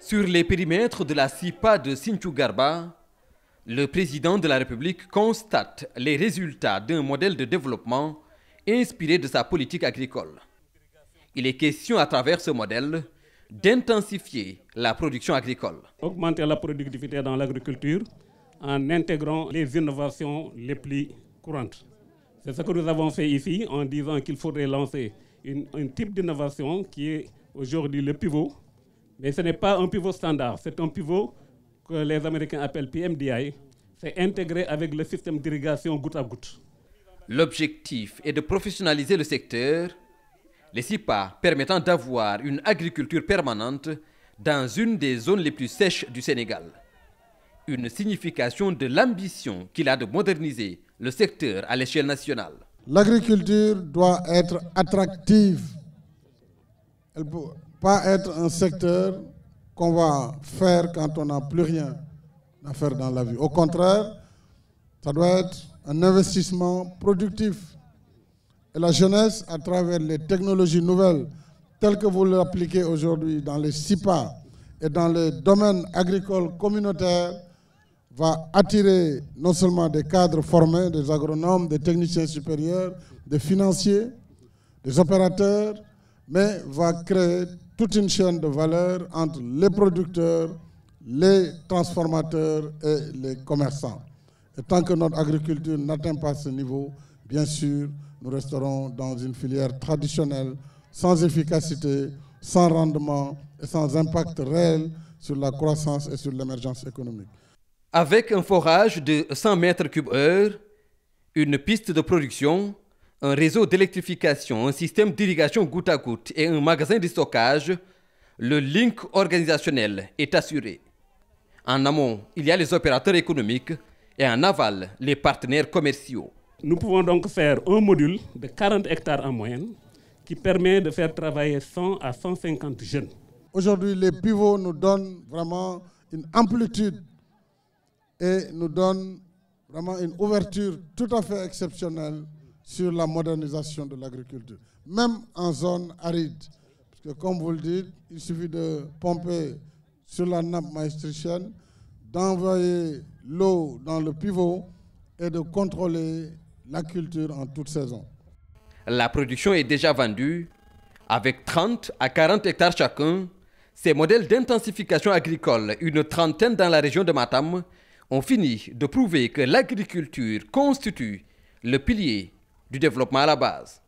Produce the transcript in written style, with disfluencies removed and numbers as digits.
Sur les périmètres de la CIPA de Sinthiou Garba, le président de la République constate les résultats d'un modèle de développement inspiré de sa politique agricole. Il est question à travers ce modèle d'intensifier la production agricole. Augmenter la productivité dans l'agriculture en intégrant les innovations les plus courantes. C'est ce que nous avons fait ici en disant qu'il faudrait lancer un type d'innovation qui est aujourd'hui le pivot. Mais ce n'est pas un pivot standard, c'est un pivot que les Américains appellent PMDI. C'est intégré avec le système d'irrigation goutte à goutte. L'objectif est de professionnaliser le secteur, les CIPA permettant d'avoir une agriculture permanente dans une des zones les plus sèches du Sénégal. Une signification de l'ambition qu'il a de moderniser le secteur à l'échelle nationale. L'agriculture doit être attractive. Elle ne peut pas être un secteur qu'on va faire quand on n'a plus rien à faire dans la vie. Au contraire, ça doit être un investissement productif. Et la jeunesse, à travers les technologies nouvelles, telles que vous l'appliquez aujourd'hui dans les CIPA et dans les domaines agricoles communautaires, va attirer non seulement des cadres formés, des agronomes, des techniciens supérieurs, des financiers, des opérateurs, mais va créer toute une chaîne de valeur entre les producteurs, les transformateurs et les commerçants. Et tant que notre agriculture n'atteint pas ce niveau, bien sûr, nous resterons dans une filière traditionnelle, sans efficacité, sans rendement et sans impact réel sur la croissance et sur l'émergence économique. Avec un forage de 100 mètres cubes heure, une piste de production, un réseau d'électrification, un système d'irrigation goutte à goutte et un magasin de stockage, le link organisationnel est assuré. En amont, il y a les opérateurs économiques et en aval, les partenaires commerciaux. Nous pouvons donc faire un module de 40 hectares en moyenne qui permet de faire travailler 100 à 150 jeunes. Aujourd'hui, les pivots nous donnent vraiment une amplitude et nous donnent vraiment une ouverture tout à fait exceptionnelle sur la modernisation de l'agriculture, même en zone aride. Parce que comme vous le dites, il suffit de pomper sur la nappe maastrichtienne, d'envoyer l'eau dans le pivot et de contrôler la culture en toute saison. La production est déjà vendue. Avec 30 à 40 hectares chacun, ces modèles d'intensification agricole, une trentaine dans la région de Matam, ont fini de prouver que l'agriculture constitue le pilier du développement à la base.